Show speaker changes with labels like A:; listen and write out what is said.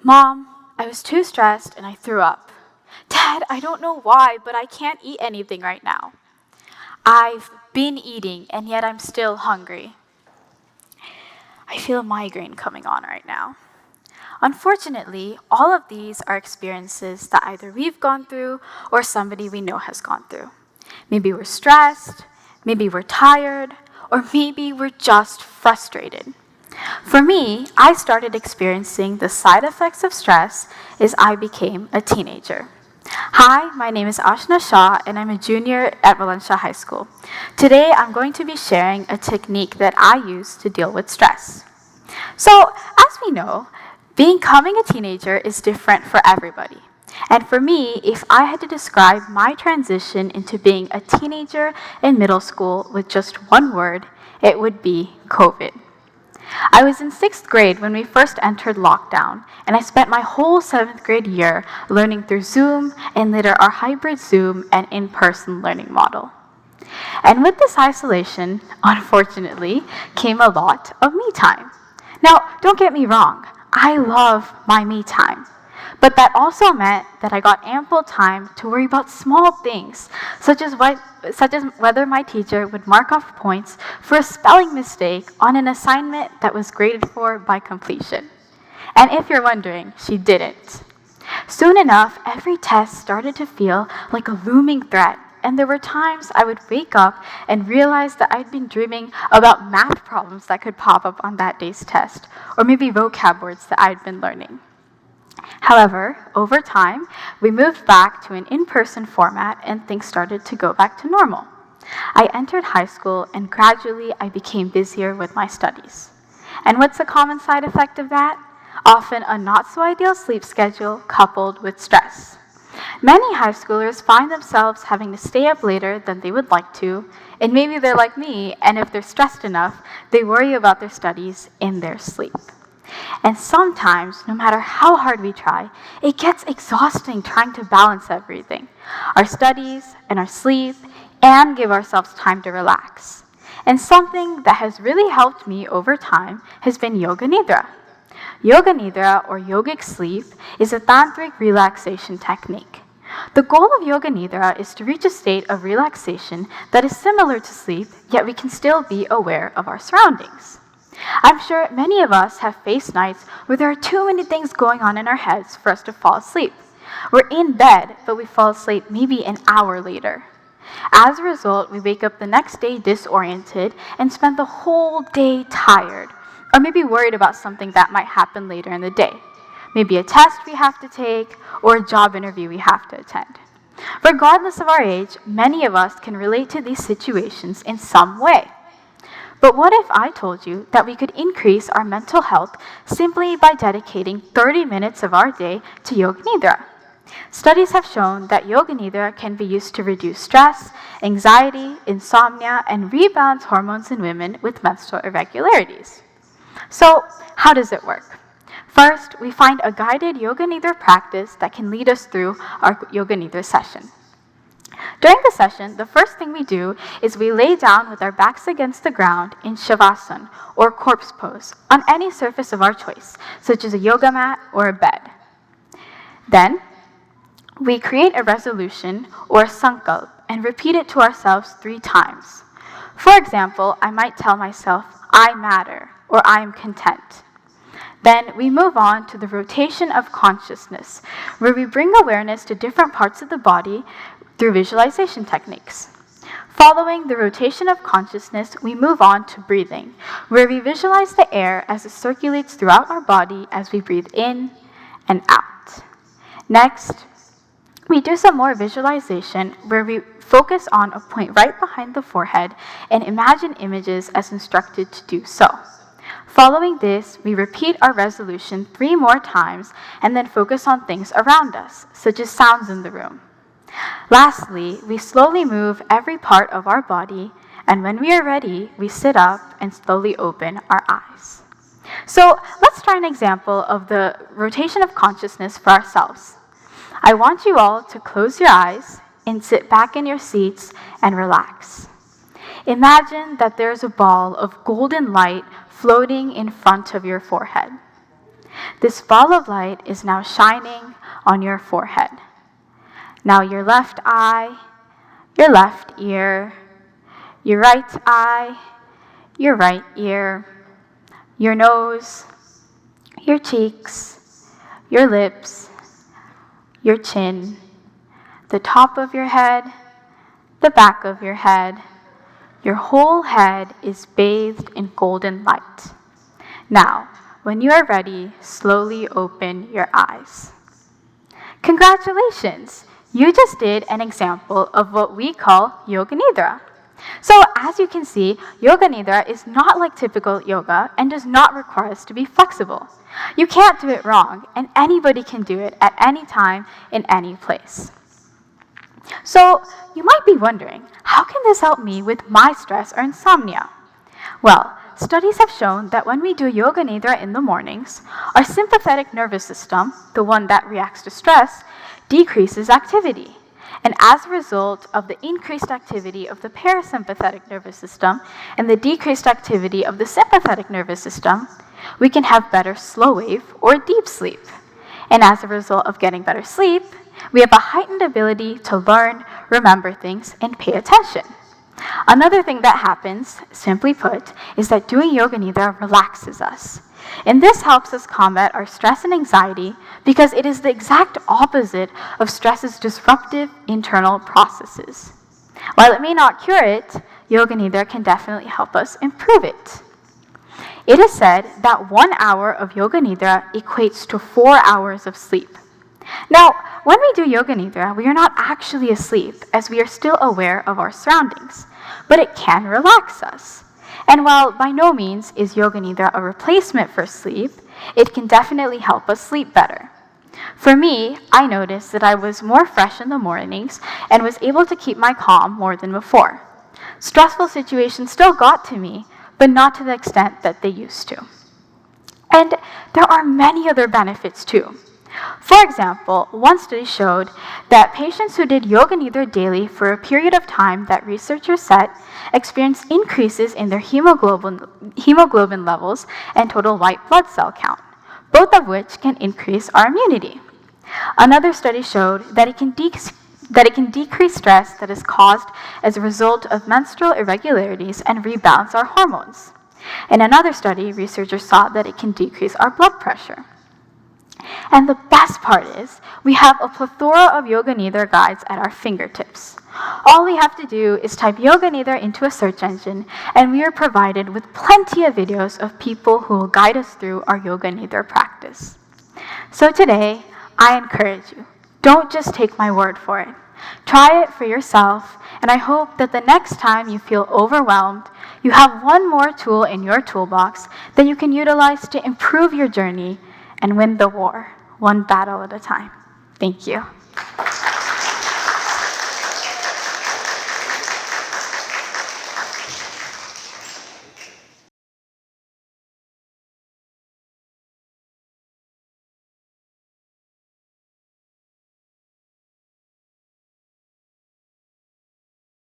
A: Mom, I was too stressed and I threw up. Dad, I don't know why, but I can't eat anything right now. I've been eating and yet I'm still hungry. I feel a migraine coming on right now. Unfortunately, all of these are experiences that either we've gone through or somebody we know has gone through. Maybe we're stressed, maybe we're tired, or maybe we're just frustrated. For me, I started experiencing the side effects of stress as I became a teenager. Hi, my name is Aashna Shah, and I'm a junior at Valencia High School. Today, I'm going to be sharing a technique that I use to deal with stress. So, as we know, becoming a teenager is different for everybody. And for me, if I had to describe my transition into being a teenager in middle school with just one word, it would be COVID. I was in 6th grade when we first entered lockdown, and I spent my whole 7th grade year learning through Zoom and later our hybrid Zoom and in-person learning model. And with this isolation, unfortunately, came a lot of me time. Now, don't get me wrong, I love my me time. But that also meant that I got ample time to worry about small things, such as whether my teacher would mark off points for a spelling mistake on an assignment that was graded for by completion. And if you're wondering, she didn't. Soon enough, every test started to feel like a looming threat, and there were times I would wake up and realize that I'd been dreaming about math problems that could pop up on that day's test, or maybe vocab words that I'd been learning. However, over time, we moved back to an in-person format and things started to go back to normal. I entered high school and gradually I became busier with my studies. And what's a common side effect of that? Often a not-so-ideal sleep schedule coupled with stress. Many high schoolers find themselves having to stay up later than they would like to, and maybe they're like me, and if they're stressed enough, they worry about their studies in their sleep. And sometimes, no matter how hard we try, it gets exhausting trying to balance everything, our studies and our sleep, and give ourselves time to relax. And something that has really helped me over time has been Yoga Nidra. Yoga Nidra, or yogic sleep, is a tantric relaxation technique. The goal of Yoga Nidra is to reach a state of relaxation that is similar to sleep, yet we can still be aware of our surroundings. I'm sure many of us have faced nights where there are too many things going on in our heads for us to fall asleep. We're in bed, but we fall asleep maybe an hour later. As a result, we wake up the next day disoriented and spend the whole day tired, or maybe worried about something that might happen later in the day. Maybe a test we have to take, or a job interview we have to attend. Regardless of our age, many of us can relate to these situations in some way. But what if I told you that we could increase our mental health simply by dedicating 30 minutes of our day to Yoga Nidra? Studies have shown that Yoga Nidra can be used to reduce stress, anxiety, insomnia, and rebalance hormones in women with menstrual irregularities. So, how does it work? First, we find a guided Yoga Nidra practice that can lead us through our Yoga Nidra session. During the session, the first thing we do is we lay down with our backs against the ground in Shavasana, or corpse pose, on any surface of our choice, such as a yoga mat or a bed. Then, we create a resolution or a sankalp and repeat it to ourselves 3 times. For example, I might tell myself, I matter, or I am content. Then we move on to the rotation of consciousness, where we bring awareness to different parts of the body through visualization techniques. Following the rotation of consciousness, we move on to breathing, where we visualize the air as it circulates throughout our body as we breathe in and out. Next, we do some more visualization where we focus on a point right behind the forehead and imagine images as instructed to do so. Following this, we repeat our resolution 3 more times and then focus on things around us, such as sounds in the room. Lastly, we slowly move every part of our body, and when we are ready, we sit up and slowly open our eyes. So let's try an example of the rotation of consciousness for ourselves. I want you all to close your eyes and sit back in your seats and relax. Imagine that there's a ball of golden light floating in front of your forehead. This ball of light is now shining on your forehead. Now your left eye, your left ear, your right eye, your right ear, your nose, your cheeks, your lips, your chin, the top of your head, the back of your head. Your whole head is bathed in golden light. Now, when you are ready, slowly open your eyes. Congratulations! You just did an example of what we call Yoga Nidra. So as you can see, Yoga Nidra is not like typical yoga and does not require us to be flexible. You can't do it wrong, and anybody can do it at any time in any place. So you might be wondering, how can this help me with my stress or insomnia? Well, studies have shown that when we do Yoga Nidra in the mornings, our sympathetic nervous system, the one that reacts to stress, decreases activity. And as a result of the increased activity of the parasympathetic nervous system and the decreased activity of the sympathetic nervous system, we can have better slow wave or deep sleep. And as a result of getting better sleep, we have a heightened ability to learn, remember things, and pay attention. Another thing that happens, simply put, is that doing Yoga Nidra relaxes us. And this helps us combat our stress and anxiety because it is the exact opposite of stress's disruptive internal processes. While it may not cure it, Yoga Nidra can definitely help us improve it. It is said that 1 hour of Yoga Nidra equates to 4 hours of sleep. Now, when we do Yoga Nidra, we are not actually asleep as we are still aware of our surroundings, but it can relax us. And while by no means is Yoga Nidra a replacement for sleep, it can definitely help us sleep better. For me, I noticed that I was more fresh in the mornings and was able to keep my calm more than before. Stressful situations still got to me, but not to the extent that they used to. And there are many other benefits too. For example, one study showed that patients who did Yoga Nidra daily for a period of time that researchers said experienced increases in their hemoglobin levels and total white blood cell count, both of which can increase our immunity. Another study showed that it can decrease stress that is caused as a result of menstrual irregularities and rebalance our hormones. In another study, researchers saw that it can decrease our blood pressure. And the best part is, we have a plethora of Yoga Nidra guides at our fingertips. All we have to do is type Yoga Nidra into a search engine, and we are provided with plenty of videos of people who will guide us through our Yoga Nidra practice. So today, I encourage you, don't just take my word for it. Try it for yourself, and I hope that the next time you feel overwhelmed, you have one more tool in your toolbox that you can utilize to improve your journey and win the war, one battle at a time. Thank you.